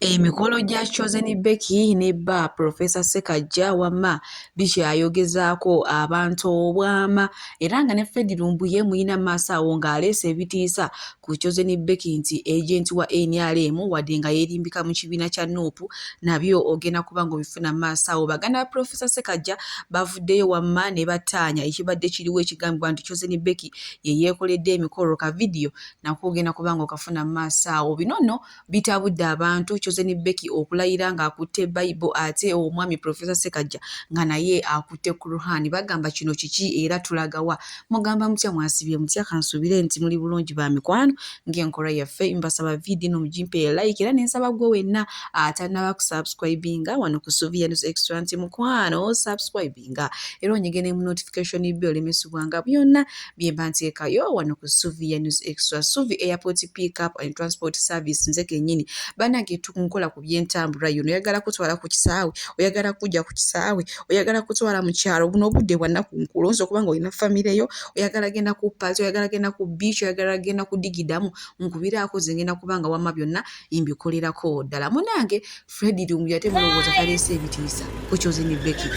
Emikolo gya Chosen Becky ne bba Professor Ssekaggya wamma bikyayogezaako abantu obwama era nga ne Fred Lumbuye muyina maaso awo ng'aleese ebitiisa ku Chosen Becky nti agenti wa NRM wadde nga yeerimbika mu kibiina kya NUP nabyo ogenda kuba ng'obifuna maaso awo. Baganda ba Professor Ssekaggya bavuddeyo wamma ne bataanya ekibadde kiriwo ekigambibwa nti Chosen Becky ye yeekoledde emikolo ka vidiyo nako ogenda kuba ng'okafuna maaso awo. Bino nno bitabudde abantu Chosen Becky okulayira ng'akutte Bible ate omwami Professor Ssekaggya nga naye akutte Quran. Bagamba kino kiki era tulagawa? Mugamba mutya mwasibye mutya? Kansuubire nti muli bulungi ba mikwano ng'enkola yaffe. Mbasaba vidiyo no mugimpe like era nensaba gwe wenna atannaba kusubscribinga wano ku Sylvia News Extra nti mukwano subscribinga era onyegene mu notification bell olemesibwanga byonna bye mba nteekayo wano ku Sylvia News Extra. Suvi Airport Pick Up and Transport Service nze kennyini banange tukunkola ku byentambula yono oyagala kutwala ku kisaawe oyagala kujja ku kisaawe oyagala kutwala mu kyalo buno obudde bwa nnaku nkulu oyinza okuba nga olina famire yo oyagala genda ku paati oyagala genda ku beach oyagala genda ku digidamu nkubiraako ze ngenda kubanga wamma byonna mbikolerako ddala. Munange Fred Lumbuye ate mulowooza taleese ebitiisa ku Chosen Becky.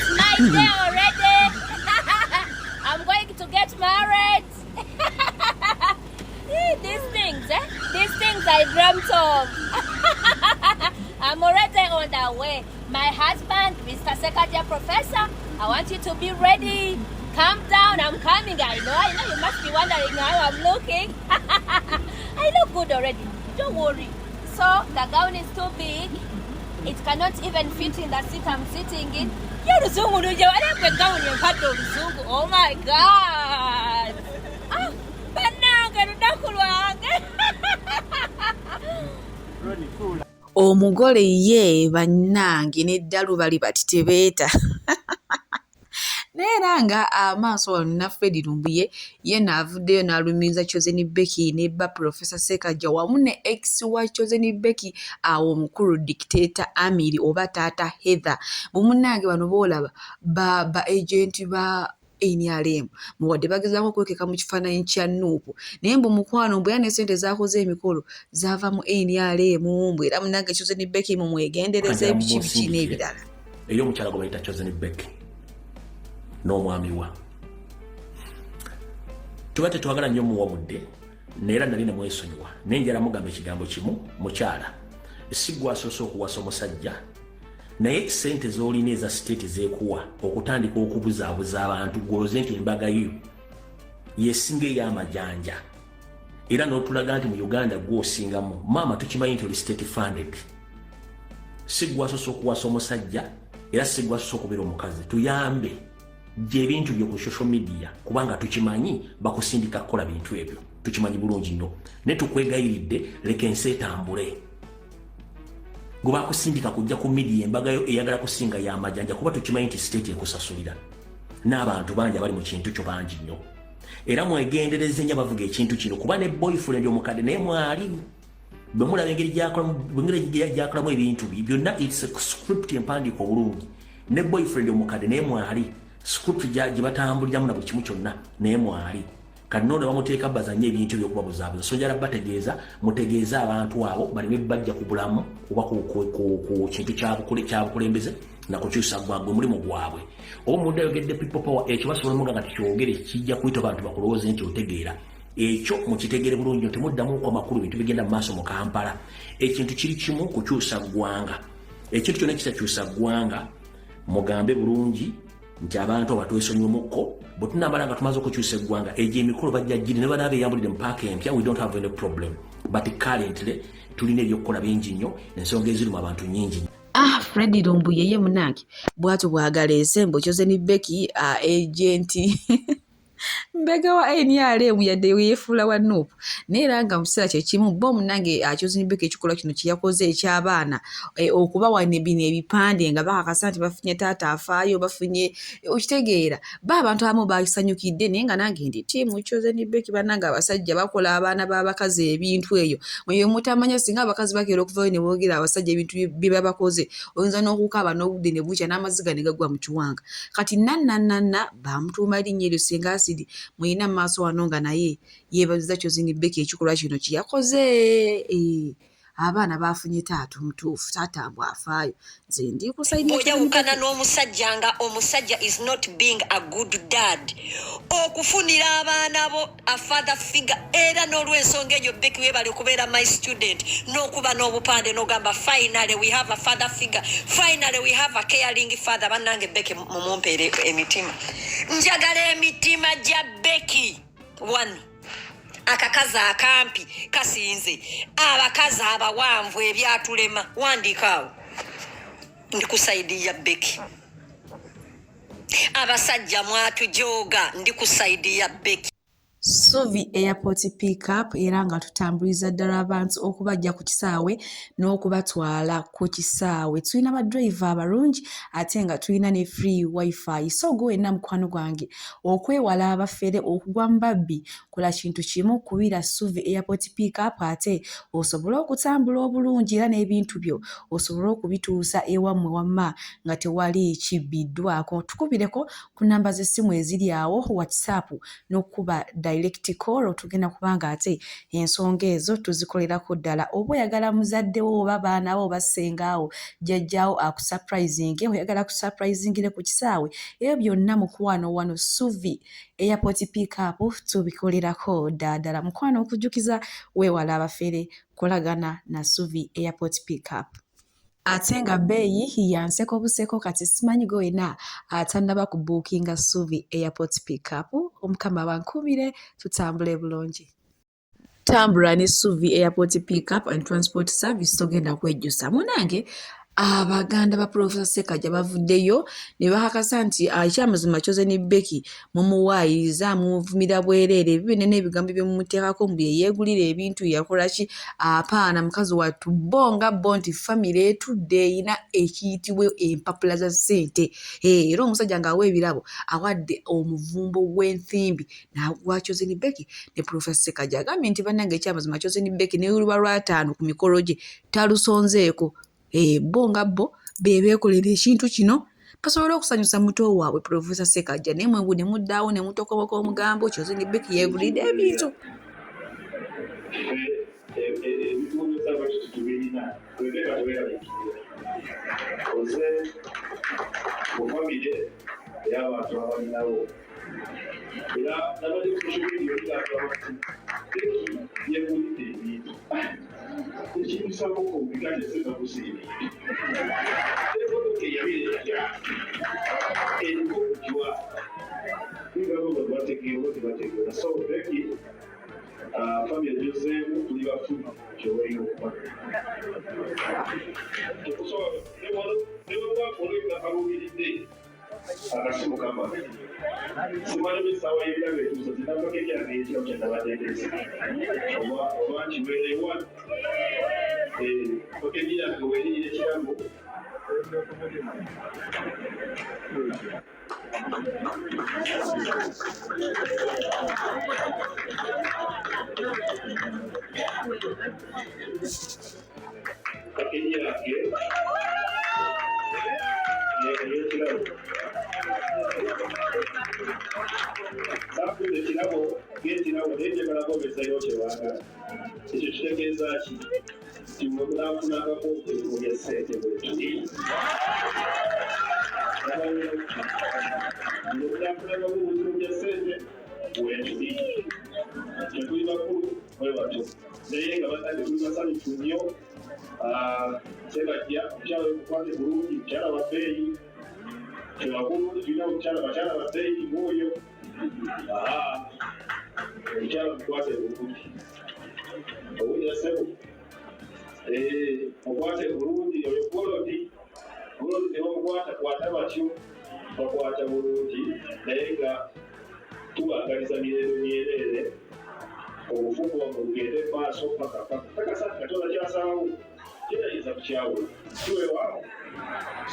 I'm going to get married. These things I dreamt of. I'm already on the way. My husband, Mr. Ssekaggya Professor, I want you to be ready. Calm down, I'm coming. I know you must be wondering how I'm looking. I look good already. Don't worry. So the gown is too big. It cannot even fit in the seat I'm sitting in. Oh my God. Omugole ye bannange n'eddalu bali bati tebeeta neera nga amaaso wano na Fred Lumbuye ye n'avuddeyo n'alumiriza Chosen Becky ne bba Professor Ssekaggya wamu ne ex wa Chosen Becky awo omukulu dictator Amiri oba taata Heather. Munnange bano boolaba ba agenti ba NRM muwadde bagezaako okwekeka mu kifaananyi kya NUP naye mbu mukwano mbu era ne ssente zaakoze emikolo zaava mu NRM mbu era munnange Chosen Becky mu mwegendereza ebiki n'ebirala. Eri omukyala gwe bayita Chosen Becky n'omwami wa tuba tetwagala nnyo muwabudde neera nali nemwesonyiwa naye njala mugamba ekigambo kimu mukyala si gwe asoose okuwasa omusajja naye sente z'olina eza siteeti zeekuwa okutandika okubuzaabuza abantu gwoloze nti embaga yo yesinga ey'amajanja era n'otulaga nti mu Uganda gw'osingamu maama tukimanyi nti oli state funded. Si gwe asoose okuwasa omusajja era si gwe asoose okubeera omukazi. Tuyambe gye ebintu byo ku social media kubanga tukimanyi bakusindika kukola bintu ebyo tukimanyi bulungi nnyo ne tukwegayiridde leka ensi etambule. Gwe bakusindika kujja ku media embaga yo eyagala kusinga y'amajanja kuba tukimanyi nti state ekusasulira n'abantu bangi abali mu kintu kyo bangi nnyo era mwegendereze nnyo bavuga ekintu kino kuba ne boyfriend omukadde naye mwali bwe mulaba engeri gyakolamu ebintu byonna it's a script empandiika obulungi ne boyfriend omukadde naye mwali script gye batambuliramu na buli kimu kyonna naye mwali kati nono bamuteeka bazanye ebintu by'okubabuzaabuza so njala bategeeza mutegeeze abantu abo baleme bajja ku bulamu oba ku kintu kyabukulembeze nakukyusa gwagwe mulimu gwabwe oba omuntu ayogedde people power ekyo basobola muga nga tukyogere kijja kuyita abantu bakulowooze nti otegeera ekyo mukitegere bulungi temuddamu ku amakulu bintu bigenda mu maaso mu Kampala ekintu kiri kimu kukyusa ggwanga ekintu kyonna kitakyusa ggwanga mugambe bulungi nti abantu abatwesonyiwemukko bwe tunambala nga tumaze okukyusa eggwanga egyo emikolo bajja giri ne banaaba eyambulidde mu paaka empya we don't have any problem but currently tulina ebyokukola bingi nnyo ensonga ezirimu abantu nnyingi. Fred Lumbuye ye munange bwatu bwagala ensembo Chosen Becky agenti mbega wa NRM yadde yeefuula wa NUP naye era nga mu kiseera kye kimu bo munange Chosen Becky ekikola kino kye yakoze eky'abaana okubawa bino ebipande nga bakakasa nti bafunye taata afaayo bafunye okitegeera ba abantu abamu basanyukidde naye nga nange ndi ttiimu Chosen Becky bannange abasajja bakola abaana b'abakazi ebintu eyo mwe mutamanya singa abakazi bakeera okuvayo ne boogera abasajja ebintu bye babakoze oyinza n'okukaaba n'obudde ne bukya n'amaziga ne gagwa mu kiwanga kati nannananna bamutuuma linnya eryo singa asidi muyina maaso wano nga naye yeebaziza Chosen Becky ekikolwa kino kye yakoze abaana bafunye taata omutuufu taata bw'afaayo nze ndi kusaidia bw'ojawukana n'omusajja nga omusajja is not being a good dad okufunira abaana bo a father figure era n'olw'ensonga eyo Becky weebale okubeera my student n'okuba n'obupande n'ogamba finally we have a father figure finally we have a caring father bannange Becky mumumpeere emitima njagala emitima gya Becky 1 akakazi akampi kasinze abakazi abawanvu ebyatulema wandikaawo ndikusaidia Becky abasajja mwatujooga ndikusaidia Becky Suvi Airport Pickup era nga tutambuliza ddala abantu okubajja ku kisaawe n'okubatwala ku kisaawe. Tulina badriver abalungi ate nga tulina ne free wifi. So gwe wenna mukwano gwange okwewala abafere okugwa mu babbi kola kintu kimu kubira Suvi Airport Pickup ate osobole okutambula obulungi era n'ebintu byo osobole okubituusa ewammwe wamma nga tewali kibbiddwako. Tukubireko ku namba z'essimu eziri awo WhatsApp n'okuba direct call tugenda kubanga ate ensonga ezo tuzikolerako ddala. Oba oyagala muzadde wo oba baana bo basengaawo jjajjaawo akusurprising oyagala kusurprisingire ku kisaawe ebyo byonna mukwano wano Suvi Airport Pickup tubikolerako ddala. Mukwano okujjukiza weewala abafere kolagana na Suvi Airport Pickup. Ate nga bbeeyi yanseko buseko kati simanyi gwe wena atannaba kubuukinga Suvi Airport Pickup omukama bankubire tutambule bulungi. Tambula ne Suvi Airport Pickup and Transport Service togenda kwejjusa munange abaganda ba Professor Ssekaggya bavuddeyo ne bahakasa nti ekyamazima Chosen Becky mumuwaayiriza muvumira bwereere bibine n'ebigambo byemumuteekako mu yeegulira ebintu yakola ki apaana mukazi wattu bonga nti famire etudde eyina ekiyitibwa empapula za ssente era omusajja ng'awa ebirabo awadde omuvumbo w'ensimbi n'agwa Chosen Becky ne Professor Ssekaggya agambye nti bannange ekyamazima Chosen Becky ne luba lw'ataano ku mikolo gye talusonzeeko bonga bo bebeekolera ekintu kino basobole okusanyusa muto waabwe Professor Ssekaggya naye mwe ne muddaawo ne mutokoboka omugambo Chosen Becky yeegulidde ebintu.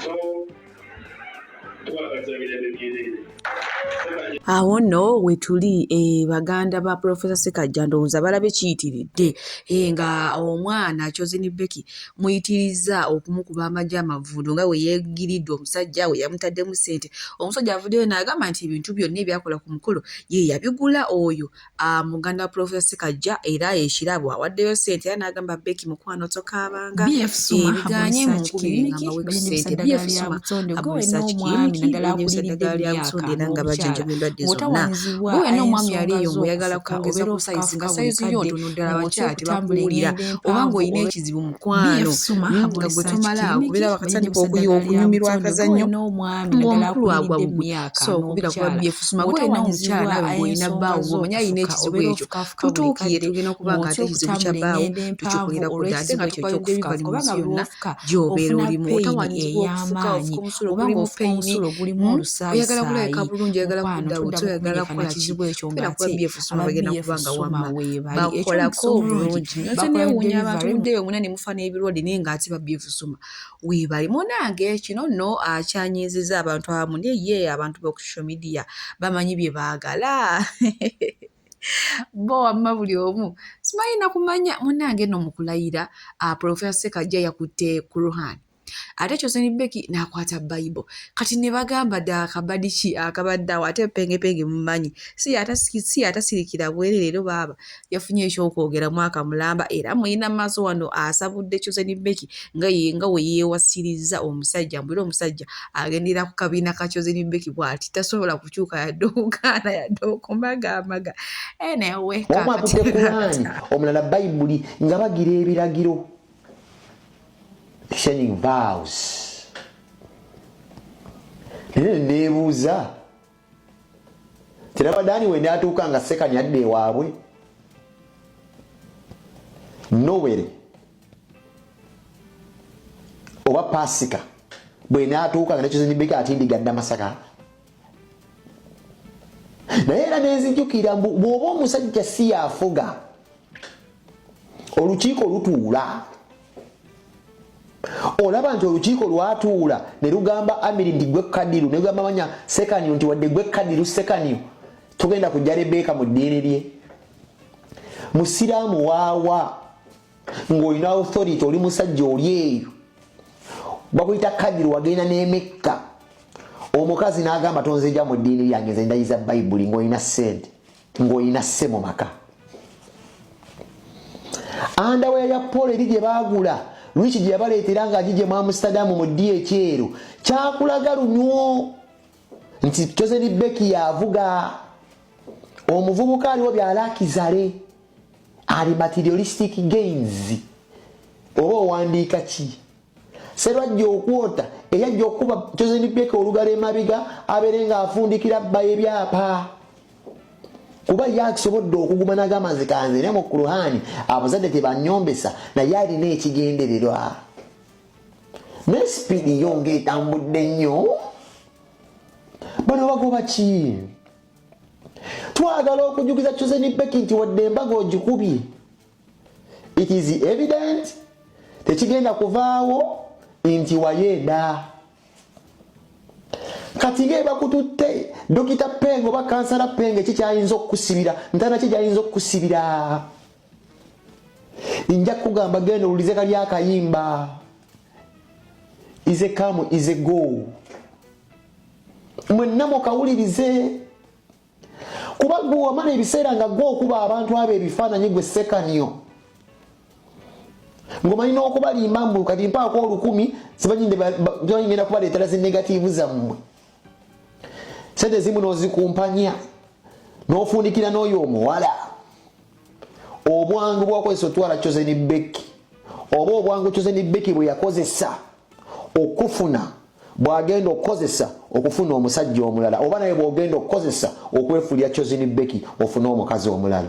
So, tu akan saya bila dia awo nno wetuli baganda ba Professor Ssekajja ndowooza balabe kiyitiridde nga omwana Chosen Becky muyitiriza okumukuba amagye amavundo nga we yeegiridde omusajja we yamutaddemu ssente. Omusajja avuddeyo n'agamba nti ebintu byonna ebyakola ku mukolo ye yabigula oyo muganda wa Professor Ssekajja era ekirabo awaddeyo ssente era n'agamba Becky mukwano tokaabanga ebiganye mu nkubiri ngamba we ku ssente BF Suma abulisa kikiriniki bwenyusa eddagala lya busonde era nga bajjanjaba endwadde zonna bwe n'omwami yali eyo ng'oyagala kwongeza ku sayizi nga sayizi yo ntono ddala abakyala tebakuwulira oba ng'olina ekizibu mukwano nga gwe tomala okubeera wakatandika okunyumirwa akazannyo ng'omukulu agwa bugwe so okubira kuba BF Suma gwe wa omukyala nawe ng'olina bbaawo ng'omanya alina ekizibu ekyo tutuukiye tugenda okuba nga ate ekizibu kya bbaawo tukikukolera ku dda ate nga tukwadde bibali mu nsi yonna gy'obeera olimu otawanyizibwa okufuka ofuka omusulo gulimu peyini oyagala kulabika bulungi oyagala kuddawo toyagala kukola kizibu ekyo nga kuba BF Suma bagenda kuba nga wamma bakolako bulungi nyote neewuunya abantu muddeyo muna ne mufa n'ebirwadde naye ng'ate ba BF Suma weebali munange kino nno akyanyiizizza abantu abamu naye ye abantu b'oku social media bamanyi bye baagala bo wamma buli omu simanyi nakumanya munange nno mu kulayira Professor Ssekajja yakutte Quran ate Chosen Becky n'akwata Bible kati ne bagamba dda akabadiki akabadde awo ate pengepenge mumanyi si atasirikira bwerere leero baaba yafunye ekyokwogera mwaka mulamba era muyina maaso wano asabudde Chosen Becky nga we yeewasirizza omusajja mbwira omusajja agendera ku kabiina ka Chosen Becky bw'ati tasobola kukyuka yadde okugaana yadde okumagaamaga naye omulala Bayibuli nga bagira ebiragiro exchanging vows. Nebuuza terabadani we natuuka nga Sekani adde waabwe nowere oba Pasika bwe natuuka nga Chosen Becky atindigadde Masaka naye era nenzijukira bw'oba omusajja si yafuga olukiiko lutuula olaba nti olukiiko lwatuula ne lugamba Amiri ndi gwe Kadiru ne lugamba manya Sekani nti wadde gwe Kadiru Sekani tugenda kujja Rebeka mu ddiini lye musiraamu waawa ng'olina authority oli musajja oli eyo bakuyita Kadiru wagenda n'Emekka omukazi n'agamba tonzija mu ddiini lyange nze ndayiza Bayibuli ng'olina ssente ng'olina sse mu maka andaweya ya Paul eri gye baagula lwiki gye yabaleetera nga agije mu Amsterdam mu ddi ekyeru kyakulaga lunyo nti Chosen Becky yavuga omuvubuka aliwo byalakizale ali materialistic gains oba owandiika ki serwajja okwota eyajja okuba Chosen Becky olugalo emabiga abeere nga afundikira bba ebyapa kuba yakisobodde okuguma n'agamba nze kanzire mu Quran abazadde tebanyombesa naye alina ekigendererwa ne sipiidi yo ng'etambudde nnyo bano bagoba ki twagala okujugiza Chosen Becky nti wadde embaga ogikubye it is evident tekigenda kuvaawo nti wayeeda kati ng'eba kututte Dokita Pengo oba Kansala Pengo kikyayinza okukusibira ntana kikyayinza okukusibira nja kugamba genda owulize kali akayimba is a come is a go mwenna mukawulirize kuba gwe wamala ebiseera nga gwe okuba abantu abo ebifaananyi gwe Sekaniyo ng'omanyina okubalimba mbu kati mpaako 10 simanyi ngenda kubaleetera zi negativu zammwe sente zimu n'ozikumpanya n'ofundikira n'oyo omuwala obwangu bwakozesa otwala Chosen Becky oba obwangu Chosen Becky bwe yakozesa okufuna bw'agenda okukozesa okufuna omusajja omulala oba naye bw'ogenda okukozesa okwefulya Chosen Becky ofune omukazi omulala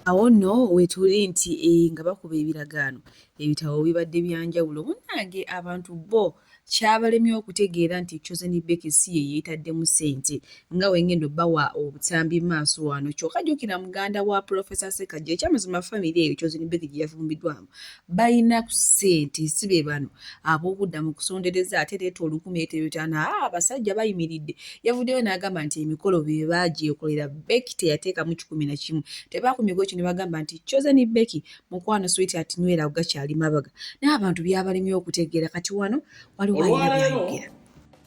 awo nno wetuli nti nga bakuba ebiragaano ebitabo bibadde byanjawulo munnange abantu bo kyabalemye okutegeera nti Chosen Becky si ye yeetaddemu ssente nga wengendo bawa obutambi maaso wano kyokka jjukira muganda wa Professor Ssekajja ekyamazima famire eyo Chosen Becky gye yafumbiddwamu balina ku ssente si be bano ab'okudda mu kusondereza ate leeta 1,500 abasajja bayimiridde yavuddeyo n'agamba nti emikolo be bagyekolera Becky teyateekamu 11 tebaakumyeko ne bagamba nti Chosen Becky mukwano sweetheart nywera gakyali mabaga n'abantu byabalemye okutegeera kati wano waliwo alina byayogera.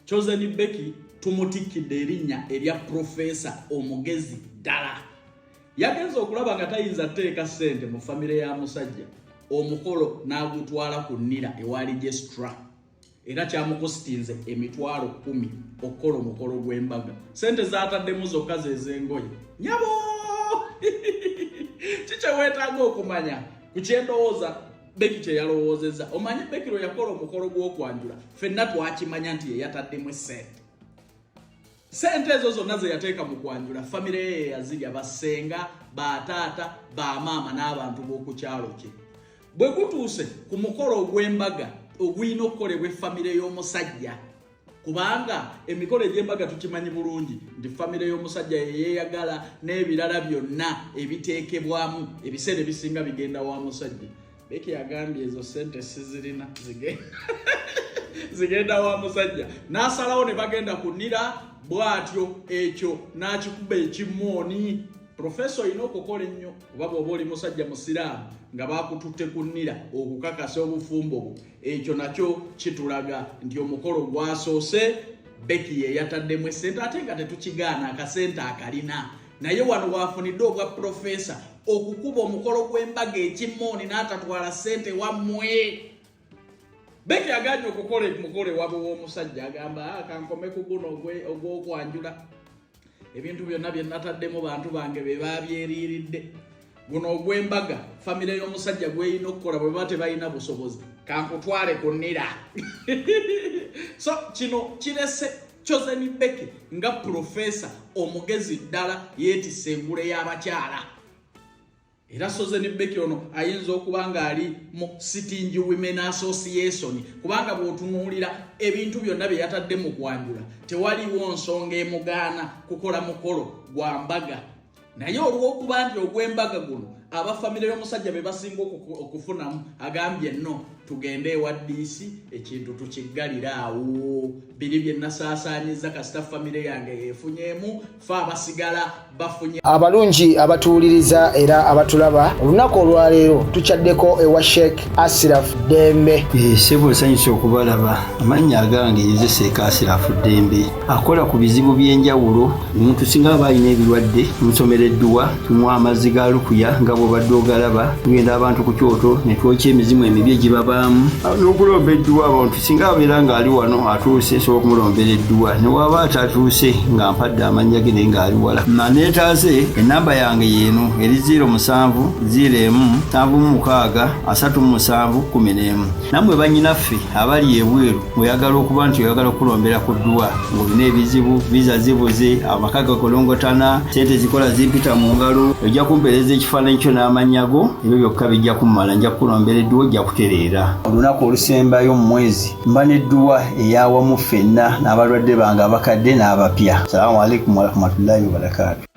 Chosen Becky tumutikidde erinnya erya Professor omugezi ddala yagenza okulaba nga tayinza teeka ssente mu famire ya musajja omukolo n'agutwala ku nnira ewa registra era kyamukositinze emitwalo 10 okukola omukolo gw'embaga ssente zaataddemu zokka zez'engoye nyabo chiche weetaaga okumanya ku kyendowooza Becky kye yalowoozezza omanyi Becky lwe yakola omukolo gw'okwanjula ffenna twakimanya nti ye yataddemu ssente ezo zonna ze yateeka mu kwanjula famire ye yazirya bassenga bataata bamaama n'abantu b'oku kyalo kye bwe gutuuse ku mukolo ogw'embaga ogulina okukolebwa famire y'omusajja kubanga emikolo egy'embaga tukimanyi bulungi nti famire y'omusajja yeeyagala n'ebirala byonna ebiteekebwamu ebiseera ebisinga bigenda wa musajja Becky yagambye ezo ssente sizirina zigenda wa musajja n'asalawo ne bagenda kunnira bw'atyo ekyo n'akikuba ekimmooni Professor olina okukola ennyo oba bw'oba oli musajja musiraamu nga bakututte kunnira okukakasa obufumbo bwo ekyo nakyo kitulaga nti omukolo gwasoose Becky ye yataddemu essente ate nga tetukigaana akasente akalina naye wano waafunidde obwa Professor okukuba omukolo gw'embaga ekimmooni n'atatwala ssente wammwe Becky aganye okukola omukolo ewaabwe w'omusajja agamba kankome ku guno ogw'okwanjula ebintu byonna bye nataddemu bantu bange be babyeriiridde guno ogw'embaga famire y'omusajja gweyina okukola bwe baba tebalina busobozi kankutwale ku nnira so kino kirese Chosen Becky nga Professor omugezi ddala yeetisse engule y'abakyala era Chosen Becky ono ayinza okuba ng'ali mu Sitting Women Association kubanga bw'otunuulira ebintu byonna bye yatadde mu kwanjula tewaliwo nsonga emugaana kukola mukolo gwa mbaga naye olw'okuba nti ogw'embaga guno abafamire y'omusajja be basinga okufunamu agambye nno tugende ewa DC ekintu tukiggalira awo biri bye nasaasaanyiza kasita famire yange yeefunyeemu fe abasigala bafunye. Abalungi abatuwuliriza era abatulaba olunaku olwaleero tukyaddeko ewa Sheikh Ashraf Dembe. Sebo nsanyusa okubalaba amannya agange nze Sheikh Ashraf Dembe akola ku bizibu by'enjawulo omuntu singa aba alina ebirwadde musomereddwa tumuwa amazzi ga lukuya nga bw'obadde ogalaba tugenda abantu ku kyoto ne twokya emizimu emibi egibabaamu n'okulomba edduwa abantu singa abeera ng'ali wano atuuse sobola okumulombeera edduwa ne waba atatuuse nga mpadde amannya ge naye ng'ali wala neetaase ennamba yange yeeno eri 0707363711 nammwe bannyinaffe abali ebweru oyagala okuba nti oyagala okulombera ku dduwa ng'olina ebizibu viza zibuze amaka gakolongotana sente zikola zimpita mu ngalo ojja kumpeereza ekifaananyi kyo n'amannya go ebyo byokka bijja kummala nja kukulombera edduwa ojja kutereera olunaku olusembayo mu mwezi mba n'edduwa eyawamu ffenna n'abalwadde bange abakadde n'abapya. Salaamu alaikum warahmatullahi wabarakatuh.